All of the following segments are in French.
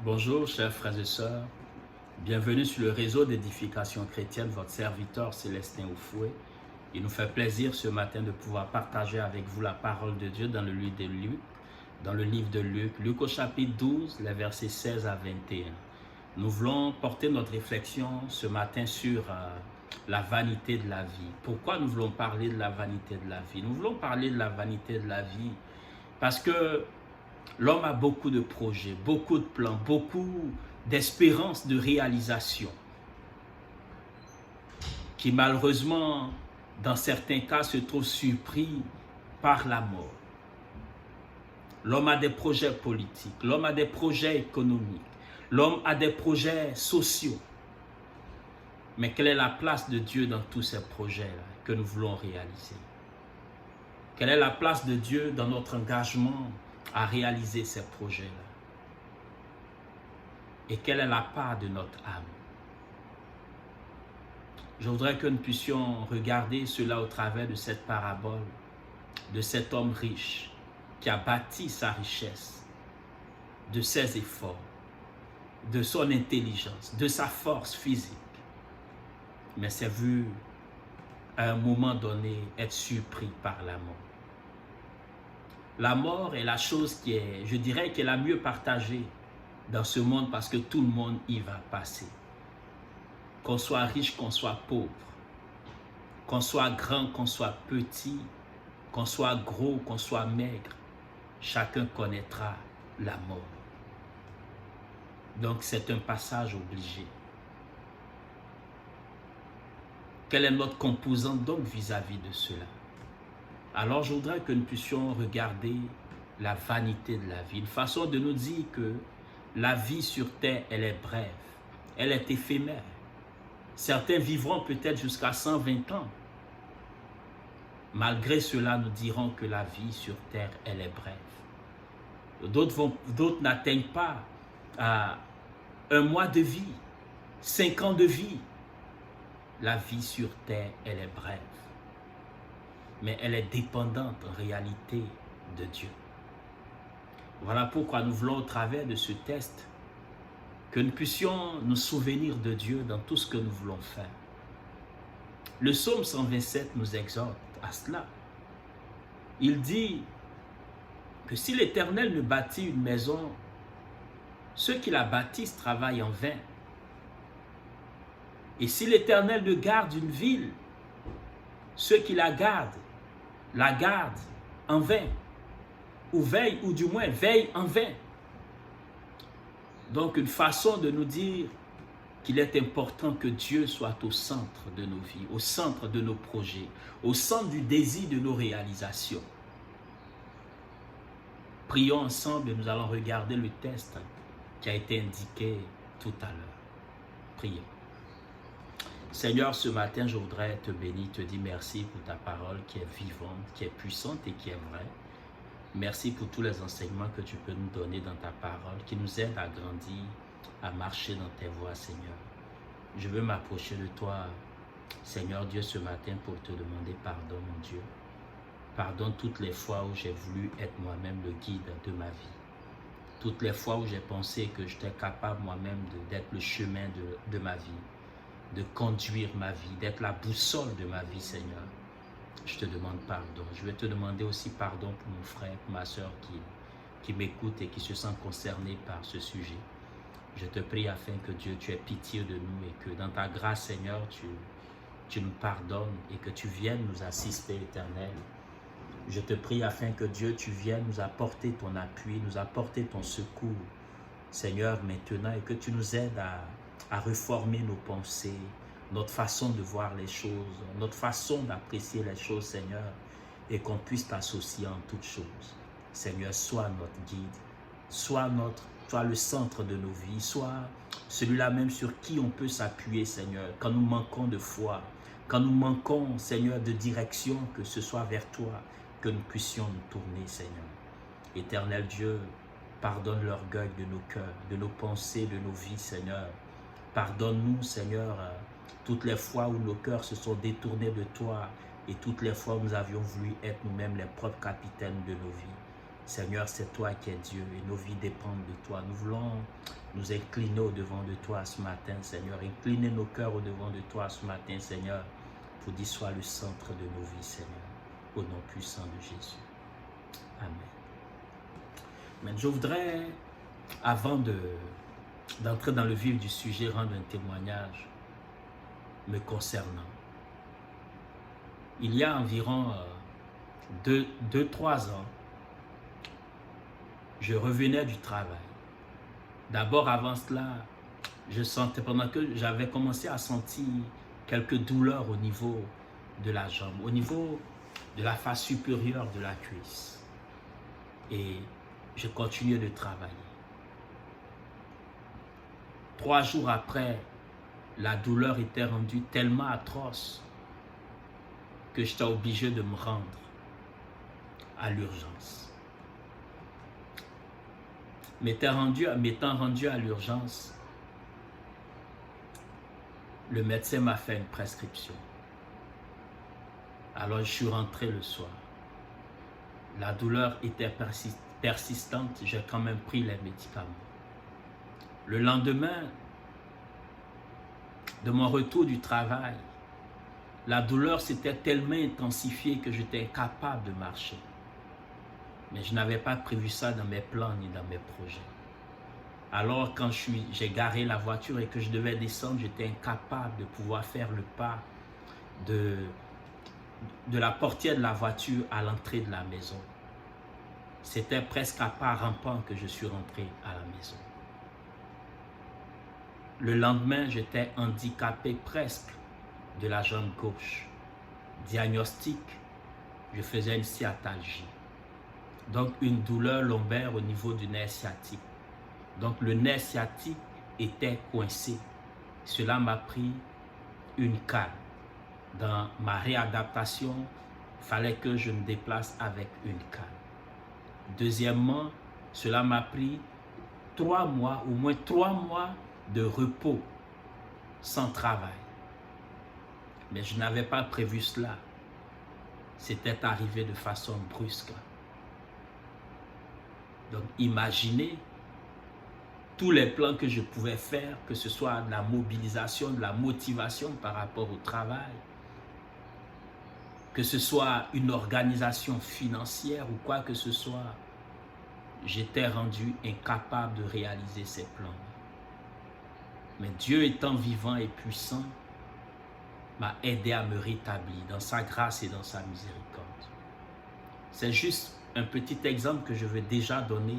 Bonjour chers frères et sœurs, bienvenue sur le réseau d'édification chrétienne, votre serviteur Célestin Oufoué. Il nous fait plaisir ce matin de pouvoir partager avec vous la parole de Dieu dans le livre de Luc, Luc au chapitre 12, les versets 16 à 21. Nous voulons porter notre réflexion ce matin sur la vanité de la vie. Pourquoi nous voulons parler de la vanité de la vie? Nous voulons parler de la vanité de la vie parce que l'homme a beaucoup de projets, beaucoup de plans, beaucoup d'espérances de réalisation qui malheureusement, dans certains cas, se trouvent surpris par la mort. L'homme a des projets politiques, l'homme a des projets économiques, l'homme a des projets sociaux. Mais quelle est la place de Dieu dans tous ces projets-là que nous voulons réaliser? Quelle est la place de Dieu dans notre engagement à réaliser ces projets-là? Et quelle est la part de notre âme? Je voudrais que nous puissions regarder cela au travers de cette parabole, de cet homme riche qui a bâti sa richesse, de ses efforts, de son intelligence, de sa force physique. Mais s'est vu à un moment donné être surpris par la mort. La mort est la chose qui est, je dirais, qui est la mieux partagée dans ce monde parce que tout le monde y va passer. Qu'on soit riche, qu'on soit pauvre, qu'on soit grand, qu'on soit petit, qu'on soit gros, qu'on soit maigre, chacun connaîtra la mort. Donc c'est un passage obligé. Quelle est notre composante donc vis-à-vis de cela? Alors je voudrais que nous puissions regarder la vanité de la vie, une façon de nous dire que la vie sur terre, elle est brève, elle est éphémère. Certains vivront peut-être jusqu'à 120 ans. Malgré cela, nous dirons que la vie sur terre, elle est brève. D'autres n'atteignent pas un mois de vie, 5 ans de vie. La vie sur terre, elle est brève. Mais elle est dépendante en réalité de Dieu. Voilà pourquoi nous voulons au travers de ce test que nous puissions nous souvenir de Dieu dans tout ce que nous voulons faire. Le psaume 127 nous exhorte à cela. Il dit que si l'Éternel ne bâtit une maison, ceux qui la bâtissent travaillent en vain. Et si l'Éternel ne garde une ville, ceux qui la gardent en vain, ou veillent, ou du moins veillent en vain. Donc une façon de nous dire qu'il est important que Dieu soit au centre de nos vies, au centre de nos projets, au centre du désir de nos réalisations. Prions ensemble et nous allons regarder le test qui a été indiqué tout à l'heure. Prions. Seigneur, ce matin, je voudrais te bénir, te dire merci pour ta parole qui est vivante, qui est puissante et qui est vraie. Merci pour tous les enseignements que tu peux nous donner dans ta parole, qui nous aident à grandir, à marcher dans tes voies, Seigneur. Je veux m'approcher de toi, Seigneur Dieu, ce matin pour te demander pardon, mon Dieu. Pardonne toutes les fois où j'ai voulu être moi-même le guide de ma vie. Toutes les fois où j'ai pensé que j'étais capable moi-même d'être le chemin de ma vie, de conduire ma vie, d'être la boussole de ma vie, Seigneur. Je te demande pardon. Je vais te demander aussi pardon pour mon frère, pour ma soeur qui m'écoute et qui se sent concerné par ce sujet. Je te prie afin que Dieu, tu aies pitié de nous et que dans ta grâce, Seigneur, tu nous pardonnes et que tu viennes nous assister, Éternel. Je te prie afin que Dieu, tu viennes nous apporter ton appui, nous apporter ton secours, Seigneur, maintenant, et que tu nous aides à reformer nos pensées, notre façon de voir les choses, notre façon d'apprécier les choses, Seigneur, et qu'on puisse t'associer en toutes choses. Seigneur, sois notre guide, sois le centre de nos vies, sois celui-là même sur qui on peut s'appuyer, Seigneur, quand nous manquons de foi, quand nous manquons, Seigneur, de direction, que ce soit vers toi, que nous puissions nous tourner, Seigneur. Éternel Dieu, pardonne l'orgueil de nos cœurs, de nos pensées, de nos vies, Seigneur. Pardonne-nous, Seigneur, toutes les fois où nos cœurs se sont détournés de toi et toutes les fois où nous avions voulu être nous-mêmes les propres capitaines de nos vies. Seigneur, c'est toi qui es Dieu et nos vies dépendent de toi. Nous voulons nous incliner au-devant de toi ce matin, Seigneur. Incliner nos cœurs au-devant de toi ce matin, Seigneur, pour dire sois le centre de nos vies, Seigneur, au nom puissant de Jésus. Amen. Mais je voudrais, avant d'entrer dans le vif du sujet, rendre un témoignage me concernant. Il y a environ 2-3 ans, je revenais du travail. D'abord, avant cela, je sentais, pendant que j'avais commencé à sentir quelques douleurs au niveau de la jambe, au niveau de la face supérieure de la cuisse. Et je continuais de travailler. 3 jours après, la douleur était rendue tellement atroce que j'étais obligé de me rendre à l'urgence. M'étant rendu à l'urgence, le médecin m'a fait une prescription. Alors je suis rentré le soir. La douleur était persistante, j'ai quand même pris les médicaments. Le lendemain de mon retour du travail, la douleur s'était tellement intensifiée que j'étais incapable de marcher. Mais je n'avais pas prévu ça dans mes plans ni dans mes projets. Alors quand j'ai garé la voiture et que je devais descendre, j'étais incapable de pouvoir faire le pas de la portière de la voiture à l'entrée de la maison. C'était presque à pas rampant que je suis rentré à la maison. Le lendemain, j'étais handicapé presque de la jambe gauche. Diagnostic, je faisais une sciatalgie. Donc une douleur lombaire au niveau du nerf sciatique. Donc le nerf sciatique était coincé. Cela m'a pris une cale. Dans ma réadaptation, il fallait que je me déplace avec une cale. Deuxièmement, cela m'a pris 3 mois, au moins 3 mois de repos sans travail. Mais je n'avais pas prévu cela. C'était arrivé de façon brusque. Donc imaginez tous les plans que je pouvais faire, que ce soit de la mobilisation, de la motivation par rapport au travail, que ce soit une organisation financière ou quoi que ce soit, j'étais rendu incapable de réaliser ces plans. Mais Dieu étant vivant et puissant, m'a aidé à me rétablir dans sa grâce et dans sa miséricorde. C'est juste un petit exemple que je veux déjà donner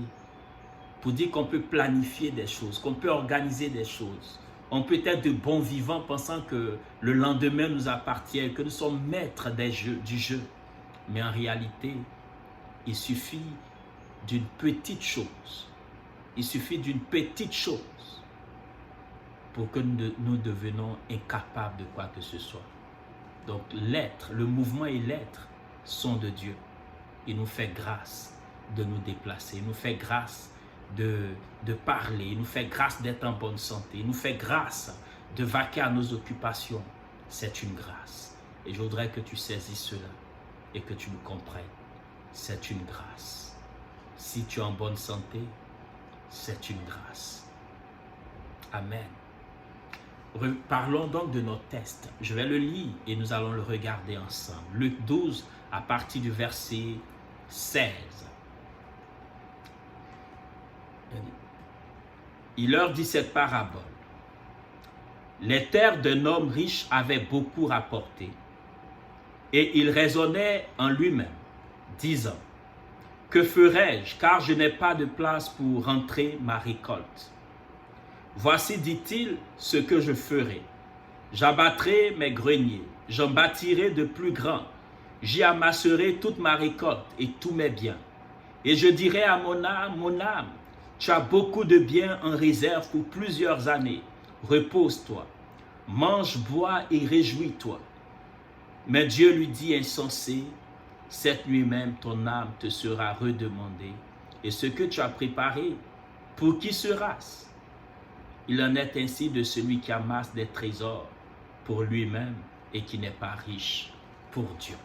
pour dire qu'on peut planifier des choses, qu'on peut organiser des choses. On peut être de bons vivants pensant que le lendemain nous appartient, que nous sommes maîtres du jeu. Mais en réalité, il suffit d'une petite chose. Il suffit d'une petite chose pour que nous devenons incapables de quoi que ce soit. Donc l'être, le mouvement et l'être sont de Dieu. Il nous fait grâce de nous déplacer. Il nous fait grâce de parler. Il nous fait grâce d'être en bonne santé. Il nous fait grâce de vaquer à nos occupations. C'est une grâce. Et je voudrais que tu saisisses cela et que tu le comprennes. C'est une grâce. Si tu es en bonne santé, c'est une grâce. Amen. Parlons donc de notre test. Je vais le lire et nous allons le regarder ensemble. Luc 12, à partir du verset 16. Il leur dit cette parabole. Les terres d'un homme riche avaient beaucoup rapporté, et il raisonnait en lui-même, disant, « Que ferai-je, car je n'ai pas de place pour rentrer ma récolte? Voici, dit-il, ce que je ferai. J'abattrai mes greniers, j'en bâtirai de plus grands, j'y amasserai toute ma récolte et tous mes biens. Et je dirai à mon âme, tu as beaucoup de biens en réserve pour plusieurs années. Repose-toi, mange, bois et réjouis-toi. » Mais Dieu lui dit, insensé, cette nuit même ton âme te sera redemandée. Et ce que tu as préparé, pour qui sera-ce? Il en est ainsi de celui qui amasse des trésors pour lui-même et qui n'est pas riche pour Dieu.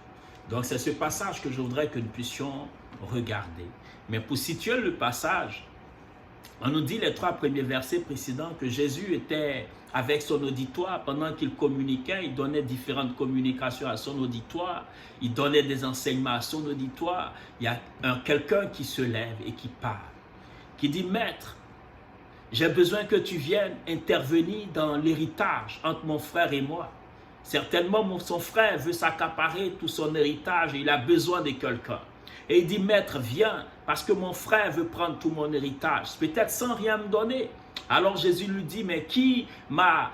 Donc c'est ce passage que je voudrais que nous puissions regarder. Mais pour situer le passage, on nous dit les 3 premiers versets précédents que Jésus était avec son auditoire. Pendant qu'il communiquait, il donnait différentes communications à son auditoire. Il donnait des enseignements à son auditoire. Il y a quelqu'un qui se lève et qui parle, qui dit: Maître, j'ai besoin que tu viennes intervenir dans l'héritage entre mon frère et moi. Certainement, son frère veut s'accaparer tout son héritage et il a besoin de quelqu'un. Et il dit: Maître, viens, parce que mon frère veut prendre tout mon héritage, peut-être sans rien me donner. Alors Jésus lui dit: mais qui m'a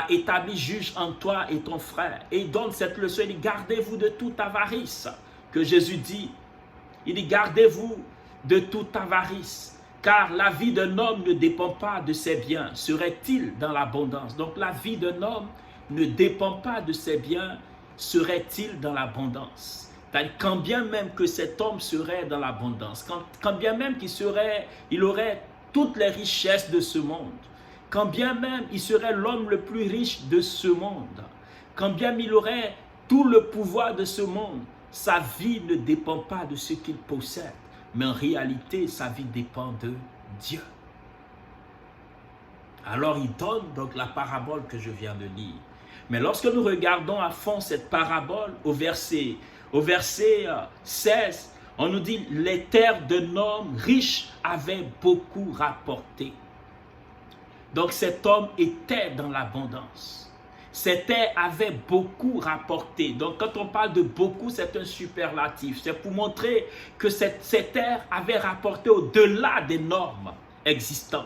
établi juge entre toi et ton frère? Et il donne cette leçon, il dit: gardez-vous de toute avarice. Que Jésus dit, il dit: gardez-vous de toute avarice, car la vie d'un homme ne dépend pas de ses biens. Serait-il dans l'abondance? Donc la vie d'un homme ne dépend pas de ses biens. Serait-il dans l'abondance? Quand bien même que cet homme serait dans l'abondance, quand bien même il aurait toutes les richesses de ce monde, quand bien même il serait l'homme le plus riche de ce monde, quand bien même il aurait tout le pouvoir de ce monde, sa vie ne dépend pas de ce qu'il possède, mais en réalité, sa vie dépend de Dieu. Alors il donne donc la parabole que je viens de lire. Mais lorsque nous regardons à fond cette parabole, au verset 16, on nous dit: les terres d'un homme riche avaient beaucoup rapporté. Donc cet homme était dans l'abondance. Ces terres avaient beaucoup rapporté. Donc quand on parle de beaucoup, c'est un superlatif. C'est pour montrer que ces terres avaient rapporté au-delà des normes existantes.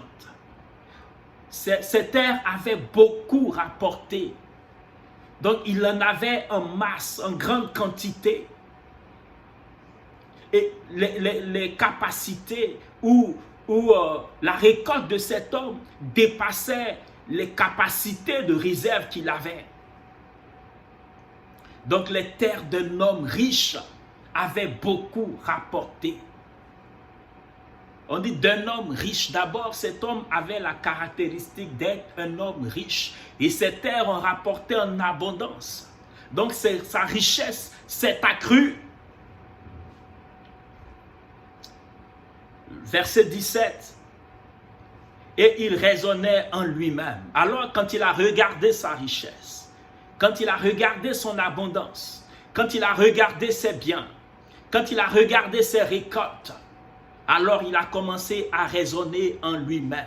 Ces terres avaient beaucoup rapporté. Donc, il en avait en masse, en grande quantité. Et les capacités ou la récolte de cet homme dépassait les capacités de réserve qu'il avait. Donc, les terres d'un homme riche avaient beaucoup rapporté. On dit d'un homme riche. D'abord, cet homme avait la caractéristique d'être un homme riche. Et ces terres ont rapporté en abondance. Donc, sa richesse s'est accrue. Verset 17. Et il raisonnait en lui-même. Alors, quand il a regardé sa richesse, quand il a regardé son abondance, quand il a regardé ses biens, quand il a regardé ses récoltes, alors il a commencé à raisonner en lui-même.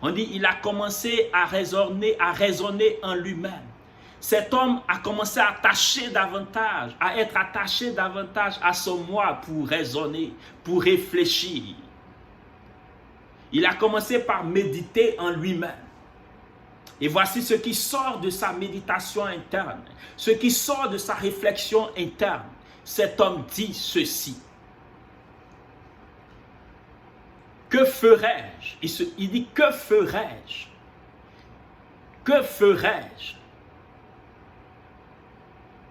On dit il a commencé à raisonner en lui-même. Cet homme a commencé à être attaché davantage à son moi pour raisonner, pour réfléchir. Il a commencé par méditer en lui-même. Et voici ce qui sort de sa méditation interne, ce qui sort de sa réflexion interne. Cet homme dit ceci. Que ferais-je? Il dit, que ferais-je? Que ferais-je?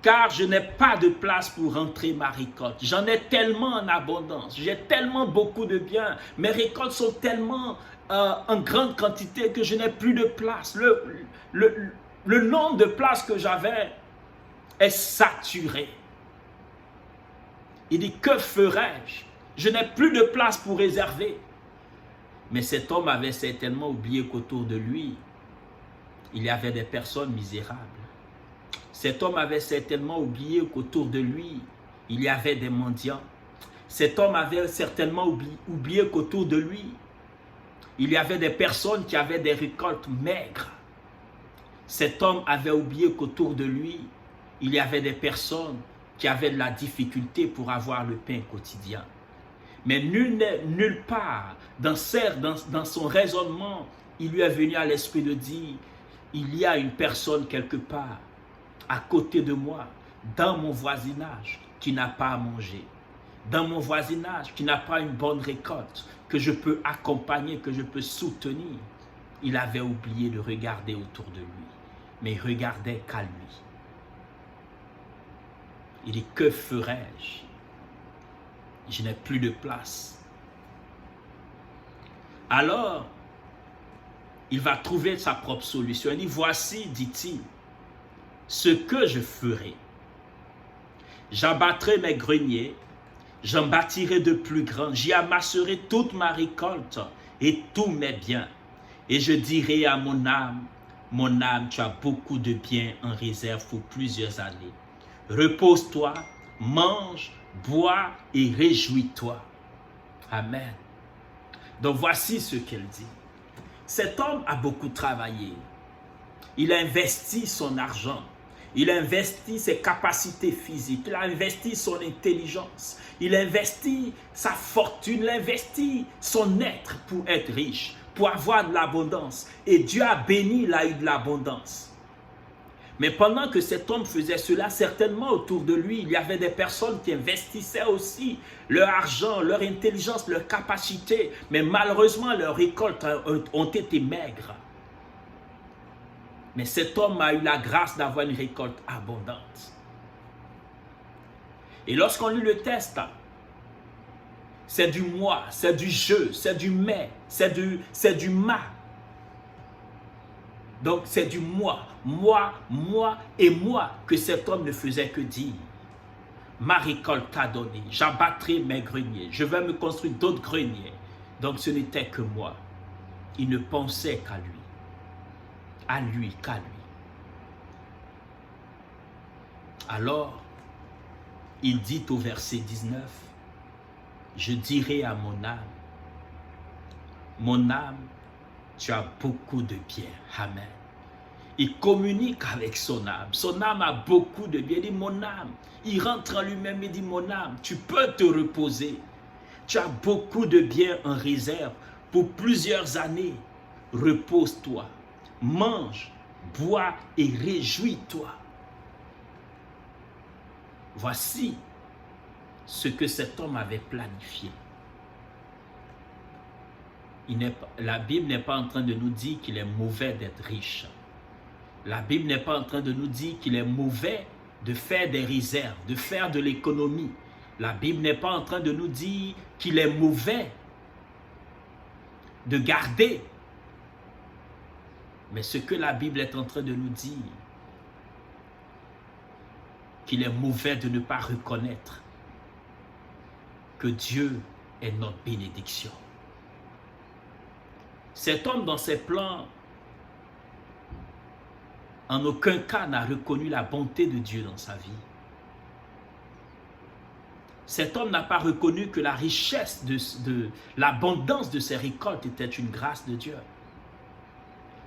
Car je n'ai pas de place pour rentrer ma récolte. J'en ai tellement en abondance. J'ai tellement beaucoup de biens. Mes récoltes sont tellement en grande quantité que je n'ai plus de place. Le nombre de places que j'avais est saturé. Il dit, que ferais-je? Je n'ai plus de place pour réserver. Mais cet homme avait certainement oublié qu'autour de lui, il y avait des personnes misérables. Cet homme avait certainement oublié qu'autour de lui, il y avait des mendiants. Cet homme avait certainement oublié qu'autour de lui, il y avait des personnes qui avaient des récoltes maigres. Cet homme avait oublié qu'autour de lui, il y avait des personnes qui avaient de la difficulté pour avoir le pain quotidien. Mais nulle part dans son raisonnement, il lui est venu à l'esprit de dire, il y a une personne quelque part, à côté de moi, dans mon voisinage, qui n'a pas à manger. Dans mon voisinage, qui n'a pas une bonne récolte, que je peux accompagner, que je peux soutenir. Il avait oublié de regarder autour de lui, mais il regardait qu'à lui. Il dit, que ferais-je? Je n'ai plus de place. Alors, il va trouver sa propre solution. Il dit, voici, dit-il, ce que je ferai. J'abattrai mes greniers, J'en bâtirai de plus grands. J'y amasserai toute ma récolte et tous mes biens. Et je dirai à mon âme, tu as beaucoup de biens en réserve pour plusieurs années. Repose-toi, mange, bois et réjouis-toi. Amen. Donc voici ce qu'elle dit. Cet homme a beaucoup travaillé. Il a investi son argent. Il a investi ses capacités physiques. Il a investi son intelligence. Il a investi sa fortune. Il a investi son être pour être riche, pour avoir de l'abondance. Et Dieu a béni, il a eu de l'abondance. Mais pendant que cet homme faisait cela, certainement autour de lui, il y avait des personnes qui investissaient aussi leur argent, leur intelligence, leur capacité. Mais malheureusement, leurs récoltes ont été maigres. Mais cet homme a eu la grâce d'avoir une récolte abondante. Et lorsqu'on lit le texte, c'est du moi, c'est du je, c'est du mais, c'est du ma. Donc c'est du moi et moi que cet homme ne faisait que dire. Ma récolte t'a donné, j'abattrai mes greniers, je vais me construire d'autres greniers. Donc ce n'était que moi. Il ne pensait qu'à lui, qu'à lui. Alors, il dit au verset 19, je dirai à mon âme, tu as beaucoup de biens. Amen. Il communique avec son âme. Son âme a beaucoup de biens. Il dit, mon âme. Il rentre en lui-même et dit, mon âme, tu peux te reposer. Tu as beaucoup de biens en réserve pour plusieurs années. Repose-toi. Mange, bois et réjouis-toi. Voici ce que cet homme avait planifié. La Bible n'est pas en train de nous dire qu'il est mauvais d'être riche. La Bible n'est pas en train de nous dire qu'il est mauvais de faire des réserves, de faire de l'économie. La Bible n'est pas en train de nous dire qu'il est mauvais de garder. Mais ce que la Bible est en train de nous dire, qu'il est mauvais de ne pas reconnaître que Dieu est notre bénédiction. Cet homme, dans ses plans, en aucun cas n'a reconnu la bonté de Dieu dans sa vie. Cet homme n'a pas reconnu que la richesse, l'abondance de ses récoltes était une grâce de Dieu.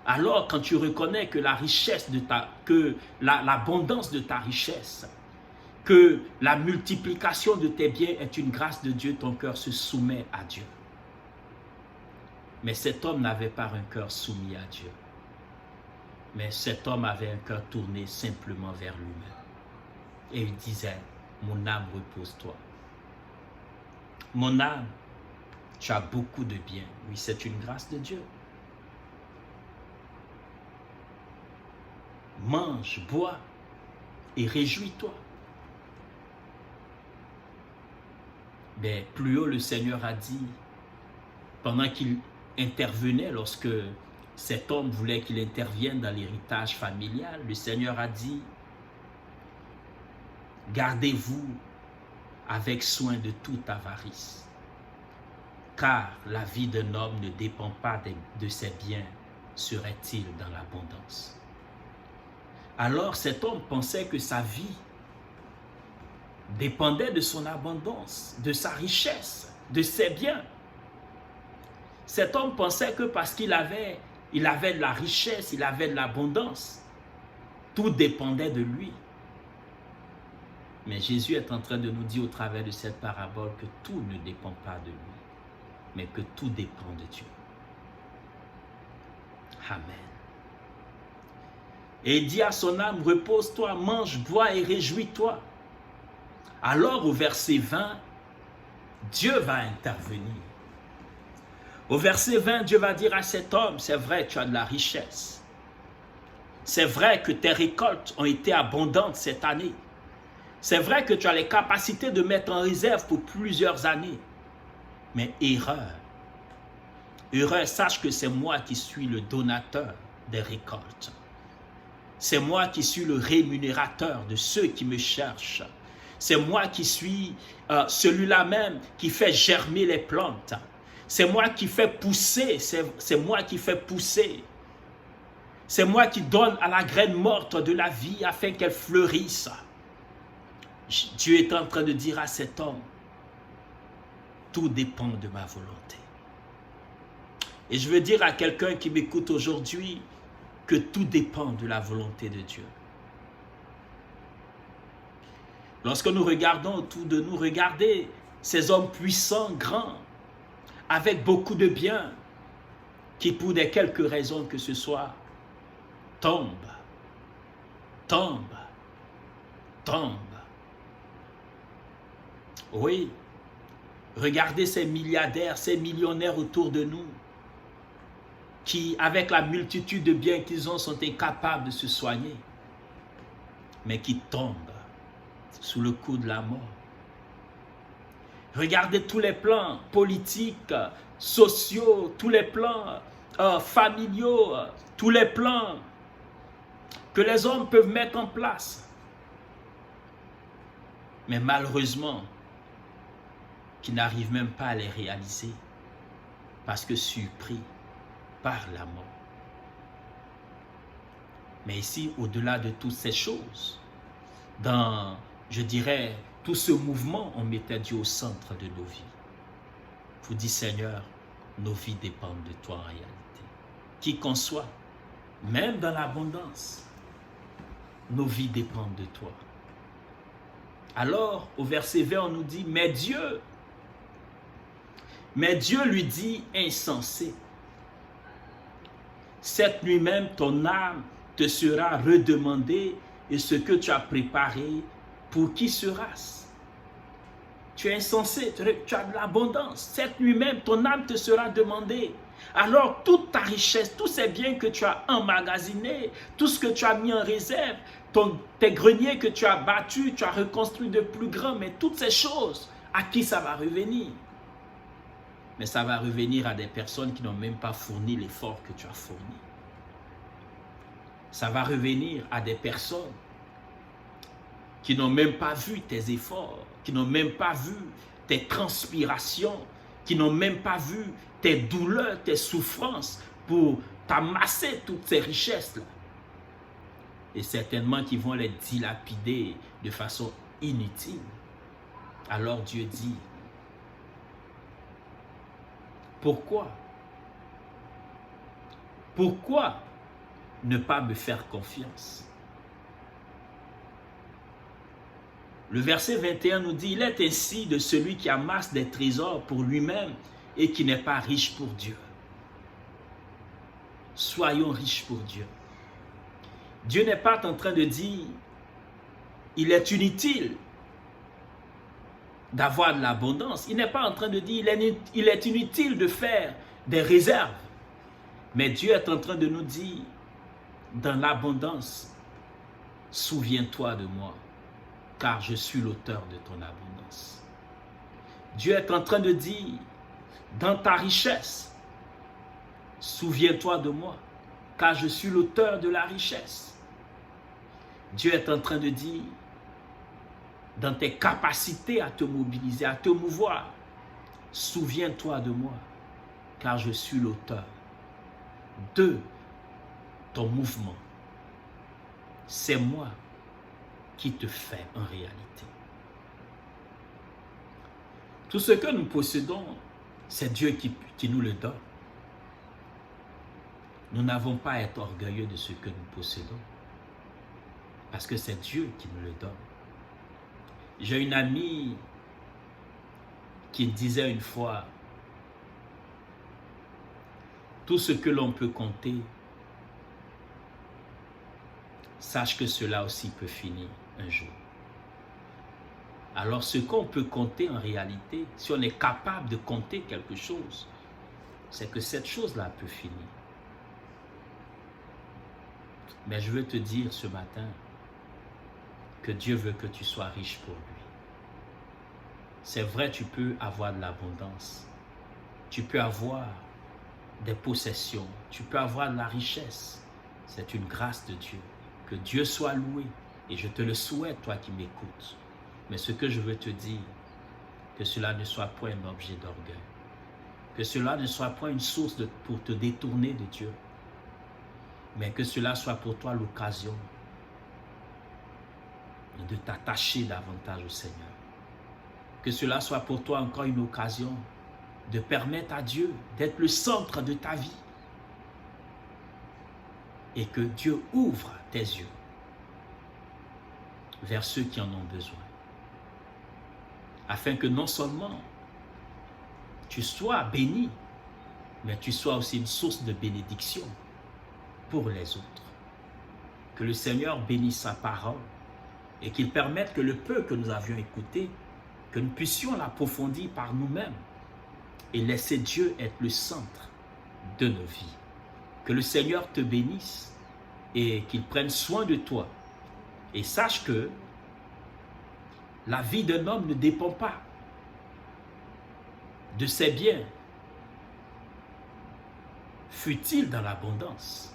Alors, quand tu reconnais que la richesse l'abondance de ta richesse, que la multiplication de tes biens est une grâce de Dieu, ton cœur se soumet à Dieu. Mais cet homme n'avait pas un cœur soumis à Dieu. Mais cet homme avait un cœur tourné simplement vers lui-même. Et il disait, mon âme, repose-toi. Mon âme, tu as beaucoup de biens. Oui, c'est une grâce de Dieu. Mange, bois et réjouis-toi. Mais plus haut, le Seigneur a dit, pendant qu'il intervenait, lorsque cet homme voulait qu'il intervienne dans l'héritage familial, le Seigneur a dit, gardez-vous avec soin de toute avarice, car la vie d'un homme ne dépend pas de ses biens, serait-il dans l'abondance. Alors cet homme pensait que sa vie dépendait de son abondance, de sa richesse, de ses biens. Cet homme pensait que parce qu'il avait de la richesse, il avait de l'abondance, tout dépendait de lui. Mais Jésus est en train de nous dire au travers de cette parabole que tout ne dépend pas de lui, mais que tout dépend de Dieu. Amen. Et il dit à son âme, repose-toi, mange, bois et réjouis-toi. Alors au verset 20, Dieu va intervenir. Au verset 20, Dieu va dire à cet homme, c'est vrai, tu as de la richesse. C'est vrai que tes récoltes ont été abondantes cette année. C'est vrai que tu as les capacités de mettre en réserve pour plusieurs années. Mais erreur. Erreur, sache que c'est moi qui suis le donateur des récoltes. C'est moi qui suis le rémunérateur de ceux qui me cherchent. C'est moi qui suis celui-là même qui fait germer les plantes. C'est moi qui fais pousser, c'est moi qui fais pousser. C'est moi qui donne à la graine morte de la vie afin qu'elle fleurisse. Dieu est en train de dire à cet homme, tout dépend de ma volonté. Et je veux dire à quelqu'un qui m'écoute aujourd'hui que tout dépend de la volonté de Dieu. Lorsque nous regardons autour de nous, regardez ces hommes puissants, grands, avec beaucoup de biens, qui pour des quelques raisons que ce soit, tombent. Oui, regardez ces milliardaires, ces millionnaires autour de nous, qui, avec la multitude de biens qu'ils ont, sont incapables de se soigner, mais qui tombent sous le coup de la mort. Regardez tous les plans politiques, sociaux, tous les plans familiaux, tous les plans que les hommes peuvent mettre en place. Mais malheureusement, qui n'arrivent même pas à les réaliser parce que surpris par la mort. Mais ici, au-delà de toutes ces choses, dans, je dirais, tout ce mouvement, on mettait Dieu au centre de nos vies. Vous dites, Seigneur, nos vies dépendent de toi en réalité. Qui qu'on soit, même dans l'abondance, nos vies dépendent de toi. Alors, au verset 20, on nous dit, mais Dieu lui dit, insensé, cette nuit même, ton âme te sera redemandée et ce que tu as préparé, pour qui sera-ce? Tu es insensé, tu as de l'abondance. Cette nuit même, ton âme te sera demandée. Alors, toute ta richesse, tous ces biens que tu as emmagasinés, tout ce que tu as mis en réserve, tes greniers que tu as battus, tu as reconstruit de plus grands, mais toutes ces choses, à qui ça va revenir? Mais ça va revenir à des personnes qui n'ont même pas fourni l'effort que tu as fourni. Ça va revenir à des personnes qui n'ont même pas vu tes efforts, qui n'ont même pas vu tes transpirations, qui n'ont même pas vu tes douleurs, tes souffrances pour t'amasser toutes ces richesses-là. Et certainement qu'ils vont les dilapider de façon inutile. Alors Dieu dit, pourquoi ne pas me faire confiance? Le verset 21 nous dit, il est ainsi de celui qui amasse des trésors pour lui-même et qui n'est pas riche pour Dieu. Soyons riches pour Dieu. Dieu n'est pas en train de dire, il est inutile d'avoir de l'abondance. Il n'est pas en train de dire, il est inutile de faire des réserves. Mais Dieu est en train de nous dire, dans l'abondance, souviens-toi de moi, car je suis l'auteur de ton abondance. Dieu est en train de dire, dans ta richesse, souviens-toi de moi, car je suis l'auteur de la richesse. Dieu est en train de dire, dans tes capacités à te mobiliser, à te mouvoir, souviens-toi de moi, car je suis l'auteur de ton mouvement. C'est moi qui te fait en réalité. Tout ce que nous possédons, c'est Dieu qui nous le donne. Nous n'avons pas à être orgueilleux de ce que nous possédons, parce que c'est Dieu qui nous le donne. J'ai une amie qui disait une fois, tout ce que l'on peut compter, sache que cela aussi peut finir un jour. Alors ce qu'on peut compter en réalité, si on est capable de compter quelque chose, c'est que cette chose-là peut finir. Mais je veux te dire ce matin que Dieu veut que tu sois riche pour lui. C'est vrai, tu peux avoir de l'abondance, tu peux avoir des possessions, tu peux avoir de la richesse. C'est une grâce de Dieu. Que Dieu soit loué. Et je te le souhaite, toi qui m'écoutes. Mais ce que je veux te dire, que cela ne soit point un objet d'orgueil. Que cela ne soit point une source pour te détourner de Dieu. Mais que cela soit pour toi l'occasion de t'attacher davantage au Seigneur. Que cela soit pour toi encore une occasion de permettre à Dieu d'être le centre de ta vie. Et que Dieu ouvre tes yeux vers ceux qui en ont besoin. Afin que non seulement tu sois béni, mais tu sois aussi une source de bénédiction pour les autres. Que le Seigneur bénisse sa parole et qu'il permette que le peu que nous avions écouté, que nous puissions l'approfondir par nous-mêmes et laisser Dieu être le centre de nos vies. Que le Seigneur te bénisse et qu'il prenne soin de toi. Et sache que la vie d'un homme ne dépend pas de ses biens, fut-il dans l'abondance.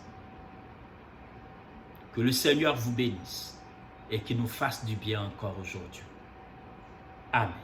Que le Seigneur vous bénisse et qu'il nous fasse du bien encore aujourd'hui. Amen.